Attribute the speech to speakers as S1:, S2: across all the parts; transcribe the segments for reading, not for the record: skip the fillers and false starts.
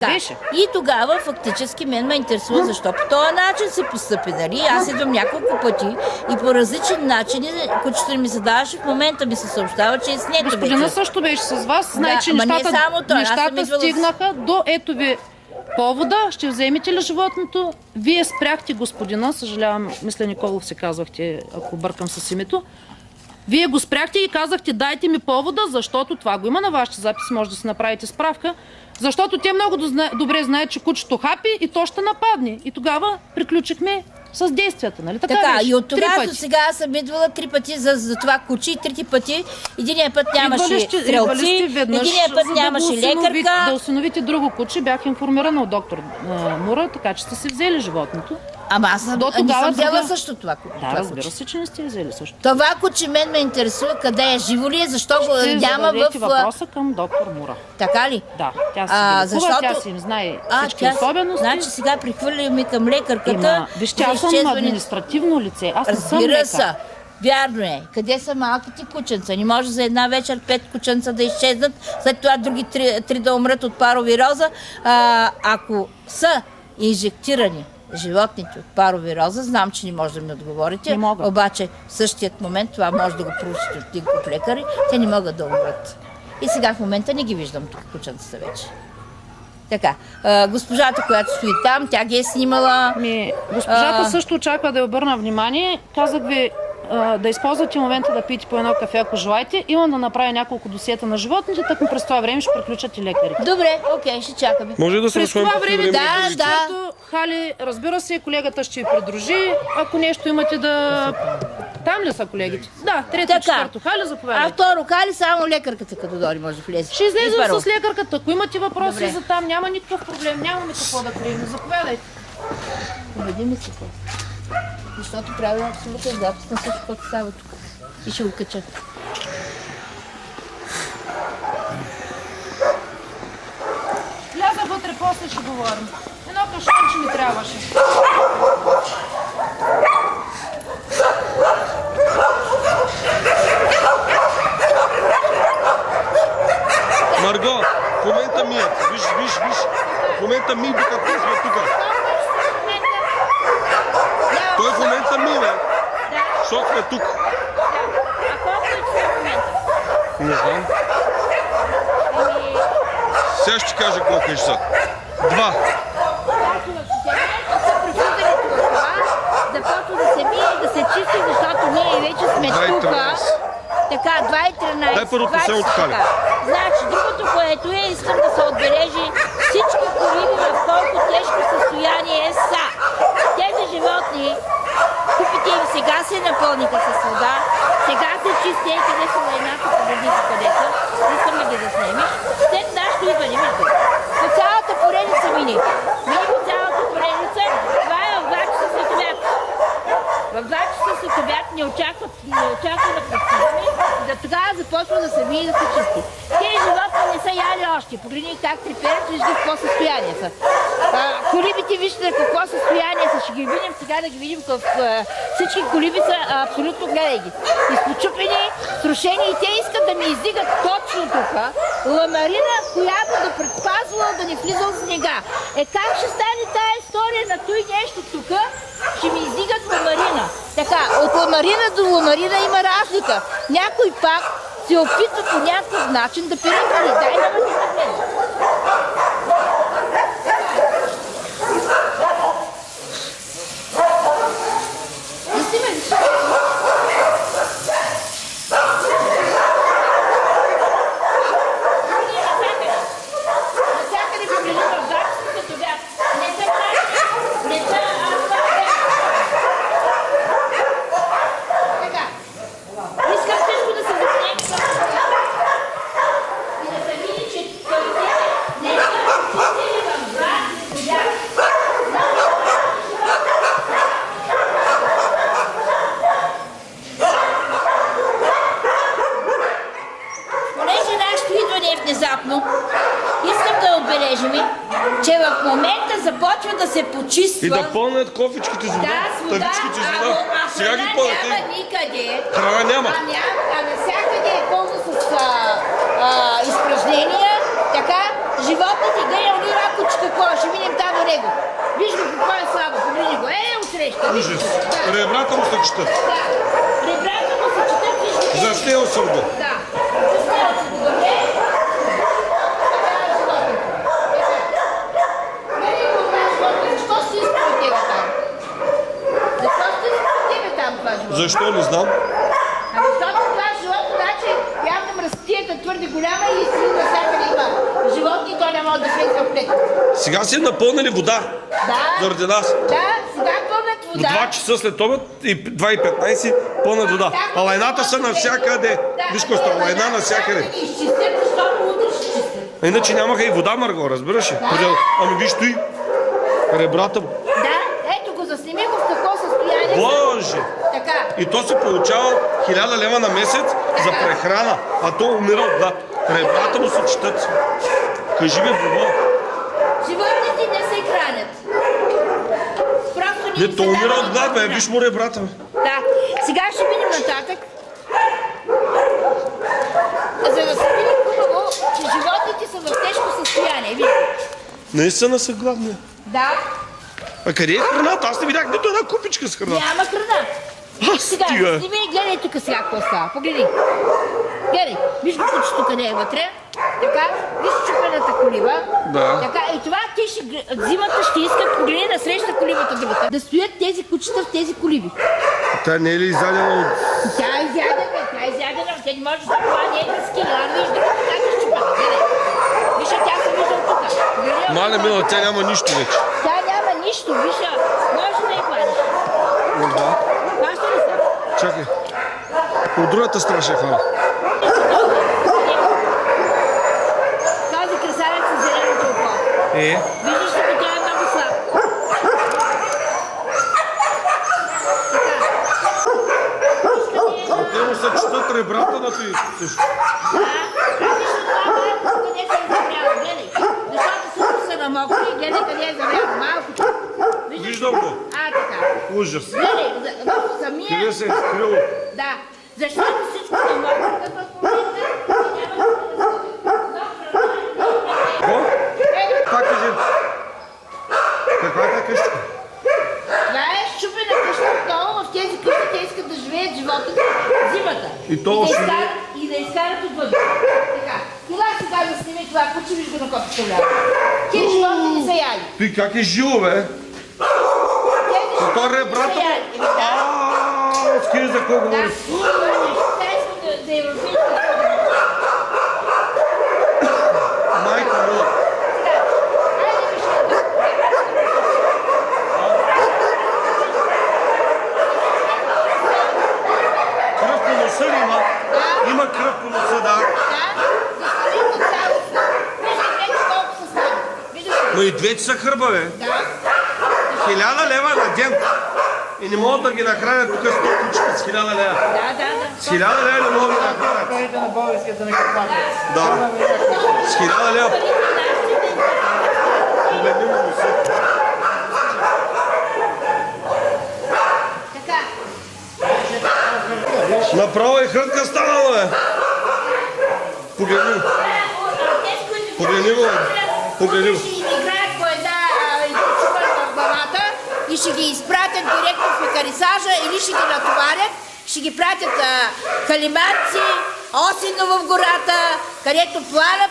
S1: Беше.
S2: И тогава фактически мен ме интересува защо по този начин се постъпи. Нали? Аз идвам няколко пъти и по различен начин, кучето ми се даваше, в момента ми се съобщава, че е снето.
S1: Господина също беше с вас. Знае, че
S2: ама не само той,
S1: нещата стигнаха до ето ви повода. Ще вземете ли животното? Вие спряхте господина, съжалявам, мисля Николов се казвахте, ако бъркам с името. Вие го спряхте и казахте, дайте ми повода, защото това го има на вашите записи, може да си направите справка, защото те много добре знаят, че кучето хапи и то ще нападне. И тогава приключихме с действията, нали така?
S2: Така,
S1: беше?
S2: и от тогава до сега съм идвала 3 пъти за това куче и 3 пъти. Единия път нямаше стрелци, единия път нямаше лекарка.
S1: Да усиновите друго куче, бях информирана от доктор Мура, така че сте си взели животното.
S2: Ама аз не съм взела също това.
S1: Да, разбира се, че не сте взели също.
S2: Това куче мен ме интересува къде е, живо ли е, защо го няма в...
S1: Ще въпроса към доктор Мура.
S2: Така ли?
S1: Да, тя си ги лекува, тя си им знае всички особености.
S2: Значи сега прихвърляме към лекарката.
S1: Вижте, аз съм административно лице, аз не съм лекар. Са.
S2: Вярно е. Къде са малките кученца? Не може за една вечер 5 кученца да изчезнат, след това други 3 да умрат от парови роза. Ако са инжектирани животните от парови роза, знам, че не може да ми отговорите.
S1: Не мога.
S2: Обаче в същият момент, това може да го проучите от тигов лекари, те не могат да умрат. И сега в момента не ги виждам тук кученцата вече. Така, госпожата, която стои там, тя ги е снимала.
S1: Госпожата също очаква да я обърна внимание. Казах ви да използвате момента да пиете по едно кафе, ако желаете. Имам да направя няколко досиета на животните, так през това време ще приключат и лекарите.
S2: Добре, окей, ще чакаме.
S3: Може да се
S1: през това време,
S2: да.
S1: Хали, разбира се, колегата ще ви придружи. Ако нещо имате да... Там ли са колегите? Да, трето, четвърто. Хали, заповядайте.
S2: А второ, Хали, само лекарката като дори може да влезе.
S1: Ще излезем с лекарката. Ако имате въпроси за там, няма никакъв проблем. Нямаме какво да крием. Заповядайте.
S2: Убедим се. Защото правя абсолютно запис на всичко, което става тук. И ще го кача.
S1: Вляза вътре, после ще говорим. Едно кашонче ми трябваше.
S3: Марго, в момента ми е. Виж. В момента ми, докато сме тук. Той в момента ми е. Защото сме тук.
S2: А колко е часа в момента?
S3: Не знам. Сега ще ти кажа колко е часа. 2.
S2: Да почва да се мие и да се чисти, защото ние вече сме тук. Така, 2:13.
S3: Дай първото село от Хали.
S2: Значи, другото, което искам да се отбележи, всички кориби в колко тежко състояние са. Тези животни, купите им сега се напълниха с вода, сега се чисти, къде са на едната поредица, къде са. Искам да ги заснемиш. След нашето идване, виждате. По цялата поредица мини по цялата поредица, това е в 2 часа след обяд. В 2 часа след обяд не очаква да пристигне, да тогава започва да се мие и да се чисти. Тези животни не са яли още. Погледни как треперят, виждате в какво състояние са. Колибите виждате в какво състояние са. Ще ги видим сега, да ги видим всички колиби са абсолютно, гледай ги. Изпочупени, срушени и те искат да ми издигат точно тук ламарина, която да предпазвала да не влиза от снега. Как ще стане тая история на той нещо тук? Ще ми издигат ламарина. Така, от ламарина до ламарина има разлика. Някой пак се опитва по някакъв начин да перегради. Дай да ме гледа. Внезапно искам да отбележим, че в момента започва да се почиства.
S3: И да пълнят кофичките с вода.
S2: Да, с вода.
S3: Тавичките с вода. Сега ги пълнят.
S2: Няма никъде.
S3: Храна няма.
S2: А навсякъде е пълно с изпражнения. Така, животните, гледай, они ракуче какво, ще минем там до него. Виж го какво е слабо, погледни го. Отсреща.
S3: Ужас. Ребрата му се четат.
S2: Да. Ребрата му се четат, виж го.
S3: Заснел съм го.
S2: Да. Заснел съм го. Добре. Защо си изпълни тебе там? Защо си изпълни тебе там това животно?
S3: Защо не знам?
S2: Ами защото това животно, значи, явно мръсотията е твърде голяма и си навсякъде има животни и той не може да влезе в клетка.
S3: Сега си напълнили вода.
S2: Да.
S3: Заради нас.
S2: Да, сега пълнат
S3: В
S2: вода.
S3: 2 часа след обед и 2:15 пълнат вода. А лайната са навсякъде. Виж Коста, лайна навсякъде.
S2: Да ги изчистят, защото утре ще чистят.
S3: Иначе нямаха и вода, Марго, разбираш ли? Ами виж той. Ребрата му.
S2: Да, ето го, засними го в какво състояние.
S3: Боже!
S2: Така.
S3: И то се получава 1000 лева на месец за прехрана. А то умира от глад. Ребрата му се четат. Кажи ми, Бобо.
S2: Животните не се хранят. Просто не им
S3: Не, то
S2: се
S3: умира
S2: дава
S3: от глад, бе.
S2: храна.
S3: Виж му ребрата, бе.
S2: Да. Сега ще минем нататък. За да се види хубаво, че животните са в тежко състояние. Вижте.
S3: Наистина са гладни.
S2: Да,
S3: А къде е храната? Аз не видях нито една купичка с храна.
S2: няма храна. Сега,
S3: Стига.
S2: сними и гледай тук сега какво става. Погледни. Гледай, виж го кучето къде е вътре. Така, виж чупената колиба.
S3: Да.
S2: Така, и това те ще, зимата ще искат, погледни насреща колибата другата. Да стоят тези кучета в тези колиби.
S3: Тя не е ли издадена от...
S2: Тя е изядена, тя не може да това не е ниски. А виж друга как е чупена. Гледай. Виж, тя се вижда от тук. Погледни от
S3: Мале
S2: тук.
S3: мила, тя няма нищо вече.
S2: Тя няма нищо, виж, можеш да я хванеш.
S3: Да.
S2: Хваща ли се?
S3: Чакай. От другата страна ще хвана.
S2: Този красавец с зеленото око. Виждаш ли, че той е много слаб. Така.
S3: Те му се четат ребрата на ти също.
S2: Виж ли това малко, къде се е заврял, гледай. Защото също са намокри, гледай къде е заврял малко.
S3: Виждам го.
S2: Така.
S3: Ужас.
S2: Гледай, в самия...
S3: Къде се е скрил?
S2: Да, защото всичко е намокри, като в момента няма да
S3: Какво? Пак кажи. Каква е тази къща?
S2: Това е щупена къща, долу в тези къщи те искат да живеят живота зимата.
S3: И то
S2: да
S3: още
S2: и да изкарат отвън. Така. Кога сега да сними това куче, виж го на кото представлява. Тези животни не са яли.
S3: Ти как е жило, бе?
S2: Тези
S3: То
S2: животни не
S3: ребрата
S2: са
S3: му.
S2: яли. Еми да.
S3: Скири за какво
S2: Да.
S3: говориш?
S2: Сега искам да европейски.
S3: Майка мила.
S2: Айде виж.
S3: Кръв по носа ли има?
S2: Да.
S3: Има кръв по носа, да.
S2: Да. Да сними го цялостно. Виждате вече колко са слаби. Виждаш ли?
S3: Но и двете са хърба, бе.
S2: Да.
S3: 1000 лева на ден. И не могат да ги нахранят тук 100 кучка с 1000 лева.
S2: Да.
S3: С 1000 лева не могат да ги нахранят.
S4: Парите на българските не капака.
S3: Да. С 1000 лева. Погледни му носа.
S2: Така.
S3: Направо е хрънка станала, бе. Погледни го. Погледни го, бе. Погледни го.
S2: Ще им играят по един чупър в главата и ще ги изпратят директно в екарисажа или ще ги натоварят, ще ги пратят Калиманци, Осино в гората, където плана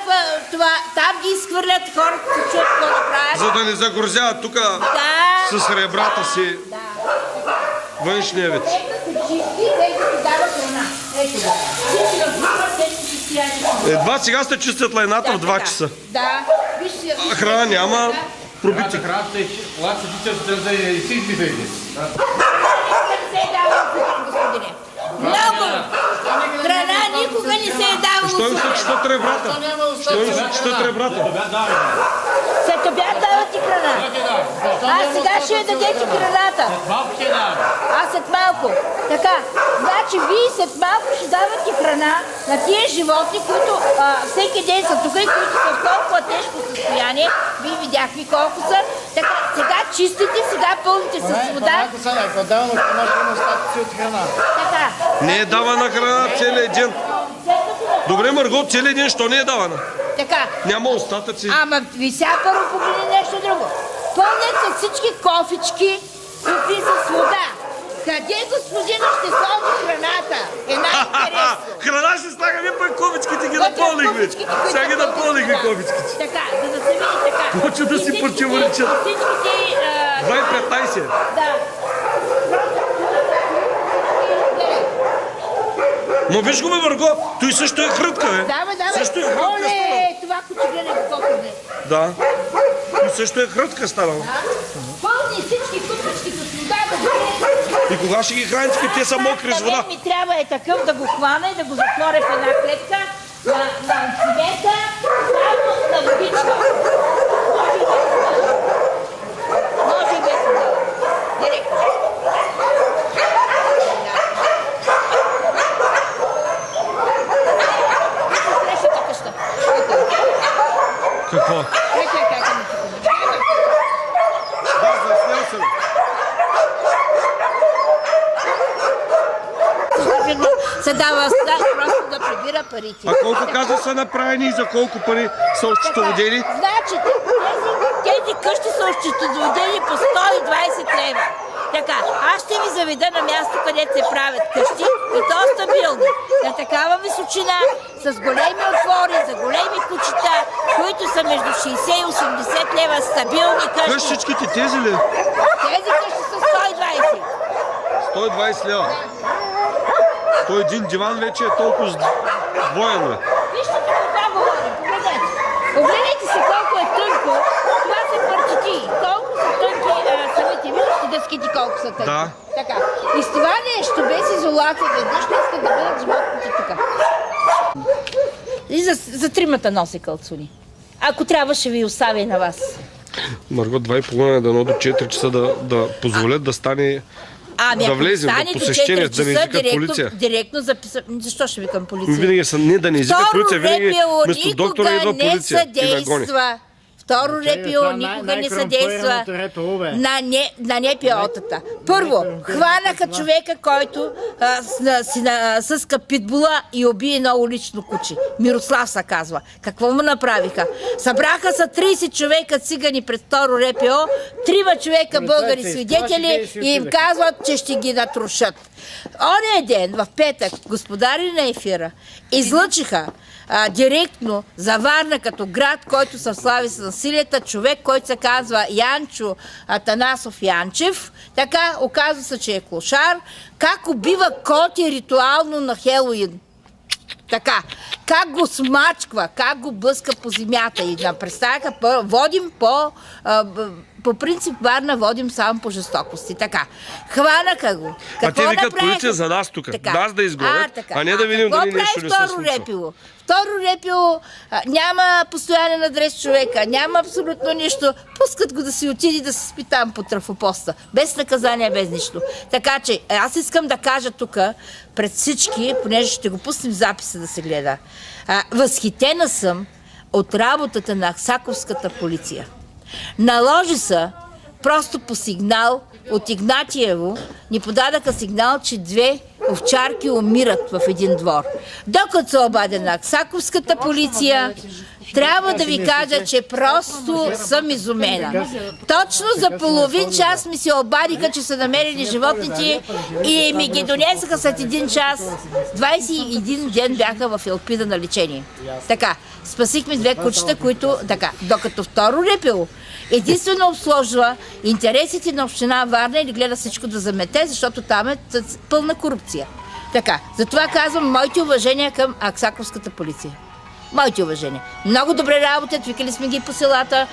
S2: това, там ги изхвърлят, хората се чуят какво да правят.
S3: За да не загрозяват тук
S2: Да.
S3: с ребрата си
S2: Да.
S3: външния вид.
S2: Ето се чисти, те ти дават храна. Ето го. Всички в група, тежко състояние.
S3: Едва сега ще чистят лайната в 2
S2: така.
S3: часа.
S2: Да. Виж,
S3: А храна няма. Пробити.
S4: Храната е, когато се тичаш, трябва да е си измислите.
S2: Не се е давало, господине. Много! Храна никога не се е давало.
S3: Що им се
S2: сутрин.
S3: четат ребрата? Що им се четат ребрата?
S2: След обяд дават ти храна. А сега ще я дадете храната.
S4: Малко ще дава.
S2: А след малко. Така, значи вие след малко ще давате храна на тия животни, които всеки ден са тук и които са в толкова тежко състояние. Вие видяхме колко са. Така, сега чистите, сега пълните с вода.
S4: Ако давам храна, ще има остатъци от храна.
S2: Така.
S3: Не е давана храна целият ден.
S2: След като
S3: Добре, Марго, целият ден, що не е давана?
S2: Така.
S3: Няма остатъци.
S2: Ама ви сега първо погледни нещо друго. Пълнят са всички кофички, купи с вода. Къде господина ще сложи храната? Е най-интересно.
S3: Храна ще слагаме пък кофичките ги напълнихме. Сега ги напълнихме кофичките.
S2: Така, за да се види така.
S3: Почва да
S2: И
S3: си
S2: всичките-
S3: противоречат.
S2: и всичките...
S3: 2,15.
S2: Да.
S3: Но виж го, бе, Марго, той също е хрътка, бе.
S2: Да,
S3: Също е хрътка станал.
S2: Оле, това куче гледа колко е.
S3: Да. Той също е хрътка станал.
S2: Пълни всички купички с вода да бъде.
S3: И кога ще ги храните, като те са мокри с вода?
S2: Ми трябва е такъв да го хвана и да го затворя в една клетка на цимента, само на водичка. Може и без вода. Директно. Срещата къща.
S3: Какво?
S2: Как е ми
S3: Да, заснел съм.
S2: се дава просто да прибира парите.
S3: А колко каза са направени и за колко пари са осчетоводени?
S2: Значи, тези къщи са осчетоводени по 120 лева. Така, аз ще ви заведа на място, където се правят къщи и то стабилни. На такава височина, с големи отвори, за големи кучета, които са между 60 и 80 лева стабилни къщи.
S3: Къщичките тези ли?
S2: Тези къщи са 120.
S3: 120 лева. Той един диван вече е толкова двоен, бе.
S2: Вижте какво говорим, погледнете. Погледнете се колко е тънко. Това са парчети. Колко са тънки самите. Виждате дъските колко са тънки.
S3: Да.
S2: Така. И с това нещо без изолация веднъж ще искат да бъдат животните тук. И за тримата носи калцуни. Ако трябва, ще ви оставя и на вас.
S3: Марго, 2,5 дано до 4 часа да позволят да стане...
S2: Ами,
S3: Да
S2: ако
S3: влезем
S2: стане
S3: до
S2: до
S3: посещение,
S2: 4
S3: да не
S2: часа,
S3: извикат полиция.
S2: директно записам. Защо ще викам полиция?
S3: Винаги са не да не извикат полиция, винаги
S2: Второ
S3: вместо
S2: репило
S3: доктора идва
S2: никога не
S3: полиция и нагони.
S2: съдейства. Второ репило
S4: това
S2: никога не
S4: най-корумпираното
S2: съдейства
S4: РПУ, бе.
S2: на НПО-тата. Първо, хванаха човека, който съска питбула и уби едно улично куче. Мирослав се казва. Какво му направиха? Събраха са 30 човека цигани пред второ РПО, 3 човека българи
S4: се
S2: свидетели
S4: изплашиха и
S2: и им
S4: си отидоха.
S2: казват, че ще ги натрушат. Оня ден, в петък, господари на ефира, излъчиха директно за Варна като град, който се слави с насилията, човек, който се казва Янчо Атанасов Янчев. Така, оказва се, че е клошар. Как убива коти ритуално на Хелоуин. Така, как го смачква, как го блъска по земята и на представяха, водим по принцип Варна водим само по жестокости. Така, хванаха го.
S3: А те викат
S2: направиха?
S3: полиция за нас тук, нас да изгонят,
S2: така.
S3: а не да видим
S2: какво
S3: дали нещо не се
S2: прави
S3: случва.
S2: второ репило? Второ репило няма постоянен адрес човека, няма абсолютно нищо. Пускат го да си отиде да се спи там по трафопоста. Без наказание, без нищо. Така че аз искам да кажа тук пред всички, понеже ще го пуснем в записа да се гледа. Възхитена съм от работата на Аксаковската полиция. Наложи се просто по сигнал от Игнатиево, ни подадаха сигнал, че 2 овчарки умират в един двор. Докато се обадя на Аксаковската полиция, трябва да ви кажа, че просто съм изумена. Точно за половин час ми се обадиха, че са намерили животните и ми ги донесаха след 1 час. 21 ден бяха в Елпида на лечение. Така, спасихме 2 кучета, които така, докато второ репило единствено обслужва интересите на община Варна или гледа всичко да замете, защото там е пълна корупция. Така, затова казвам моите уважения към Аксаковската полиция. Моите уважения. Много добре работят, викали сме ги по селата.